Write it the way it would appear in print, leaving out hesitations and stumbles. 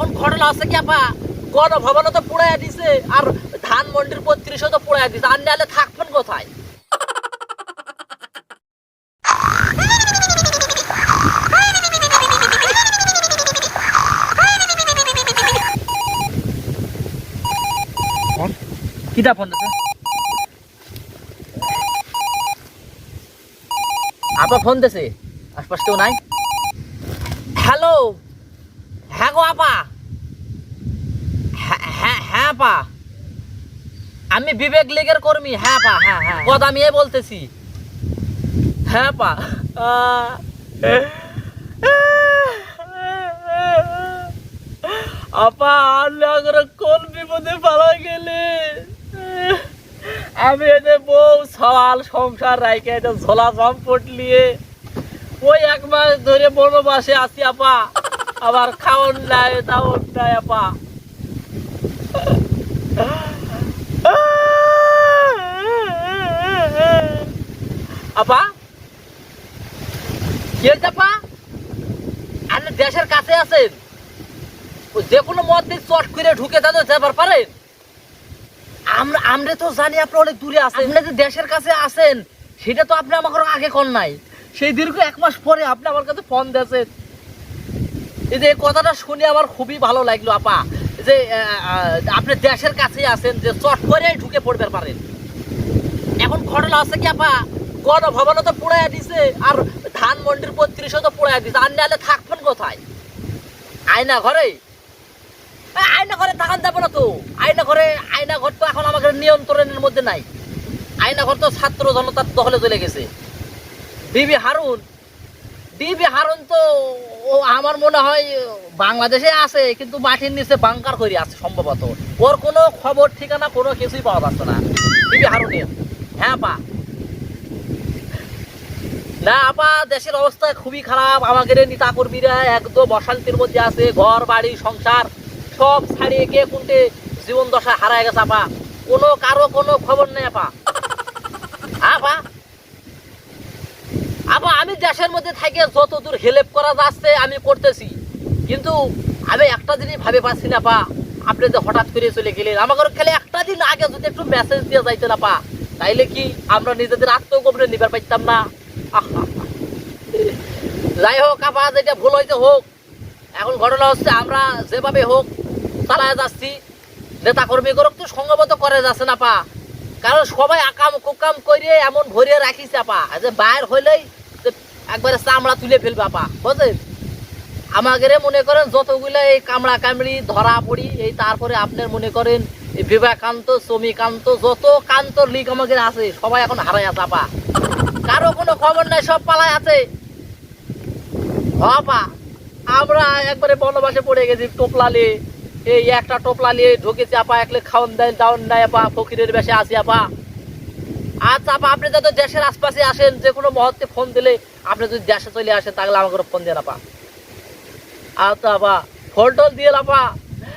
এখন ঘটনা আছে কি আপা, গণভবনও তো পুড়াইয়া দিছে আর ধানমন্ডির ৩৫ও তো পুড়াইয়া দিছে, আর নাহলে থাকবেন কোথায়? কিটা ফোন আছে? আপা ফোন দিছে, আশপাশ কেউ নাই? হ্যালো, হ্যাঁ গো আপা, হ্যাঁ হ্যাঁ আপা, আমি বিবেক লীগের কর্মী। হ্যাঁ পা, হ্যাঁ হ্যাঁ, কথা আমি বলতেছি। হ্যাঁ পা, আপা আল্লাহ কোন বিপদে পালা গেলে, আমি এদের বউ সওয়াল সংসার রাইকে এটা ঝোলা সম্পট নিয়ে ওই 1 মাস ধরে বনবাসে আছি আপা, আবার খাওন নাই দাওন নাই আপা। আপা কি হয়েছে আপা? আপনি দেশের কাছে আছেন, যে কোনো মধ্যে চট করে ঢুকে যাবার পারেন? আমরা তো জানি আপনি অনেক দূরে আছেন, আপনি যে দেশের কাছে আছেন সেটা তো আপনি আমাকে আগে কোন নাই। সেই দীর্ঘ 1 মাস পরে আপনি আমার কাছে ফোন দিয়েছেন, এই যে কথাটা শুনে আমার খুবই ভালো লাগলো আপা, যে আপনি দেশের কাছে আছেন, যে চট করে ঢুকে পড়তে পারেন। এখন ঘটনা আছে কি আপা, গণভবনও তো পুড়াইয়া দিছে আর ধানমন্ডির ৩৫ও তো পুড়াইয়া দিছে, আর নাহলে থাকবেন কোথায়? আয়না ঘরে? আয়না ঘরে থাকান যাবে না তো, আয়না ঘর তো এখন আমাদের নিয়ন্ত্রণের মধ্যে নাই। আয়না ঘর তো ছাত্র জনতার দখলে চলে গেছে। ডিবি হারুন তো ও আমার মনে হয় বাংলাদেশে আছে, কিন্তু মাটির নিচে বাংকার করে আছে সম্ভবত। ওর কোনো খবর ঠিকানা কোনো কিছুই পাওয়া যাচ্ছে না ডিবি হারুনের। হ্যাঁ পা, না আপা দেশের অবস্থা খুবই খারাপ, আমাদের নেতা কর্মীরা একদম অশান্তির মধ্যে আছে, ঘর বাড়ি সংসার সব ছাড়িয়ে কে কোনটে জীবন দশা হারায় গেছে আপা, কারো কোনো খবর নেই আপা। আপা আপা আমি দেশের মধ্যে থেকে যতদূর হেল্প করা যাচ্ছে আমি করতেছি, কিন্তু আমি একটা জিনিস ভাবে পাচ্ছি না আপা, আপনি যে হঠাৎ করে চলে গেলেন, আমাকে খেলে একটা দিন আগে যদি একটু মেসেজ দিয়ে যাইতেন আপা, তাইলে কি আমরা নিজেদের আত্মগোপনে নিবার পাইতাম না? যাই হোক আপা, যেটা ভুল হইতে হোক, এখন ঘটনা হচ্ছে আমরা যেভাবে হোক চালায় যাচ্ছি, নেতা কর্মী গরক তো সংগবত করে যাচ্ছে না পা, কারণ সবাই আকাম কুকাম করে এমন ভরিয়ে রাখিছে আপা, যে বাইর হইলেই একবারে চামড়া তুলে ফেলবে আপা, বুঝলেন? আমাদের মনে করেন যতগুলো এই কামড়া কামড়ি ধরা পড়ি, এই তারপরে আপনার মনে করেন এই বিবেকান্ত শ্রমিকান্ত যত কান্ত লিগ আমাদের আছে সবাই এখন হারাই আছে আপা, কারো কোনো খবর নাই, সব পালায় আছে। আপা আমরা একবারে বনবাসে পড়ে গেছি, টোপলা নিয়ে, এই একটা টোপলা নিয়ে ঢুকেছি আপা, একলে খাওয়ান দেয় দাওয়ান নাই আপা, ফকিরের বেশে আছি আপা। আচ্ছা আপা, আপনি যত দেশের আশপাশে আসেন, যে কোনো মুহূর্তে ফোন দিলে, আপনি যদি দেশে চলে আসেন তাহলে আমাকে ফোন দেন আপা। আচ্ছা আপা, ফোন টোল দিয়ে আপা।